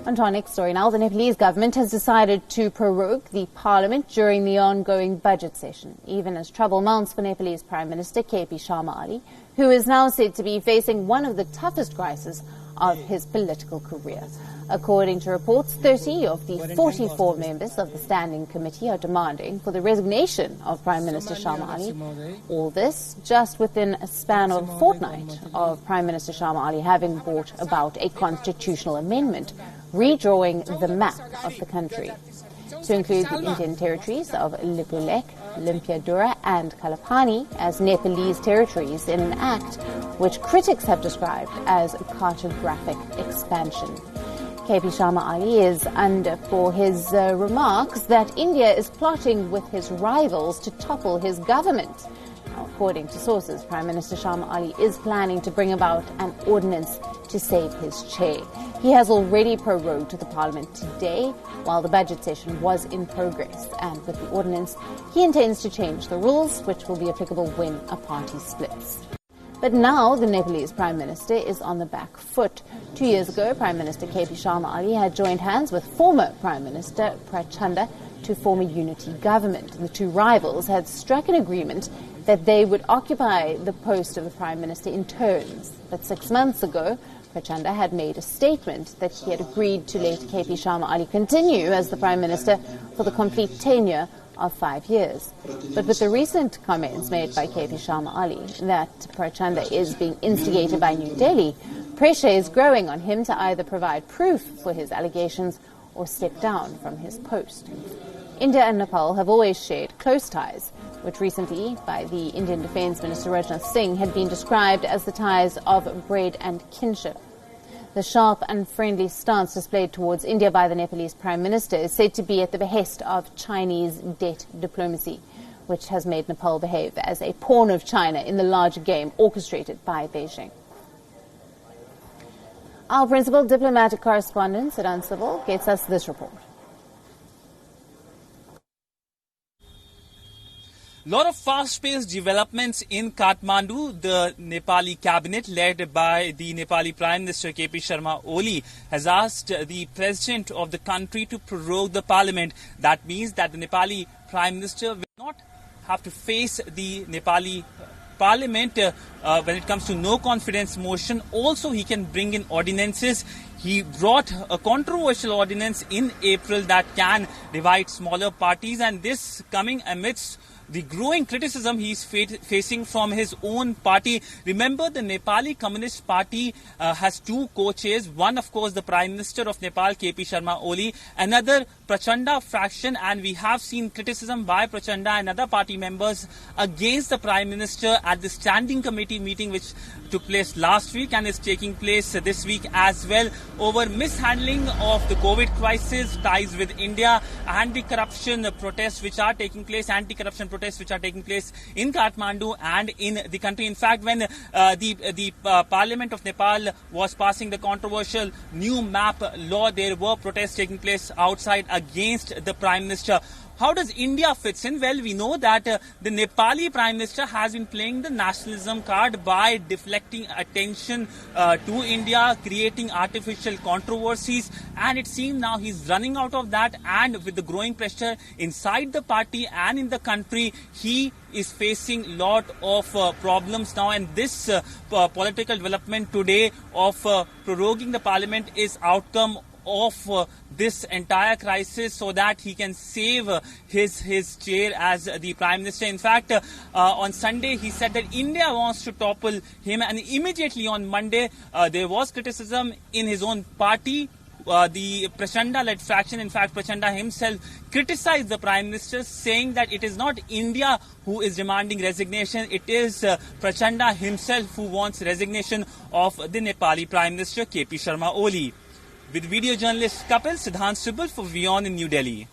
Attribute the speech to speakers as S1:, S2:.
S1: On to our next story now. The Nepalese government has decided to prorogue the parliament during the ongoing budget session, even as trouble mounts for Nepalese Prime Minister KP Sharma Oli, who is now said to be facing one of the toughest crises of his political career. According to reports, 30 of the 44 members of the Standing Committee are demanding for the resignation of Prime Minister Sharma Ali. All this just within a span of a fortnight of Prime Minister Sharma Ali having brought about a constitutional amendment redrawing the map of the country to include the Indian territories of Lipulekh, Limpiadura and Kalapani as Nepalese territories in an act which critics have described as cartographic expansion. KP Sharma Ali is under for his remarks that India is plotting with his rivals to topple his government. Now, according to sources, Prime Minister Sharma Ali is planning to bring about an ordinance to save his chair. He has already prorogued the parliament today while the budget session was in progress, and with the ordinance, he intends to change the rules, which will be applicable when a party splits. But now the Nepalese Prime Minister is on the back foot. 2 years ago, Prime Minister KP Sharma Ali had joined hands with former Prime Minister Prachanda to form a unity government. The two rivals had struck an agreement that they would occupy the post of the Prime Minister in turns. But 6 months ago, Prachanda had made a statement that he had agreed to let KP Sharma Ali continue as the Prime Minister for the complete tenure of 5 years. But with the recent comments made by KP Sharma Ali that Prachanda is being instigated by New Delhi, pressure is growing on him to either provide proof for his allegations or step down from his post. India and Nepal have always shared close ties, which recently, by the Indian Defence Minister Rajnath Singh, had been described as the ties of bread and kinship. The sharp and friendly stance displayed towards India by the Nepalese Prime Minister is said to be at the behest of Chinese debt diplomacy, which has made Nepal behave as a pawn of China in the larger game orchestrated by Beijing. Our principal diplomatic correspondent, Siddhant Sibal, gets us this report.
S2: Lot of fast-paced developments in Kathmandu. The Nepali cabinet, led by the Nepali Prime Minister KP Sharma Oli, has asked the president of the country to prorogue the parliament. That means that the Nepali Prime Minister will not have to face the Nepali parliament when it comes to no confidence motion. Also, he can bring in ordinances. He brought a controversial ordinance in April that can divide smaller parties, and this coming amidst the growing criticism he is facing from his own party. Remember, the Nepali Communist Party has two co-chairs. One, of course, the Prime Minister of Nepal, KP Sharma Oli. Another, Prachanda faction. And we have seen criticism by Prachanda and other party members against the Prime Minister at the Standing Committee meeting, which took place last week and is taking place this week as well, over mishandling of the COVID crisis, ties with India, anti-corruption protests which are taking place, anti-corruption protests which are taking place in Kathmandu and in the country. In fact, when the Parliament of Nepal was passing the controversial new map law, there were protests taking place outside against the Prime Minister. How does India fit in? Well, we know that the Nepali Prime Minister has been playing the nationalism card by deflecting attention to India, creating artificial controversies, and it seems now he's running out of that, and with the growing pressure inside the party and in the country, he is facing a lot of problems now, and this political development today of proroguing the parliament is outcome of this entire crisis, so that he can save his chair as the Prime Minister. In fact, on Sunday he said that India wants to topple him, and immediately on Monday there was criticism in his own party. The Prachanda-led faction, in fact, Prachanda himself criticized the Prime Minister, saying that it is not India who is demanding resignation, it is Prachanda himself who wants resignation of the Nepali Prime Minister KP Sharma Oli. With video journalist Kapil, Siddhant Sibal for WION in New Delhi.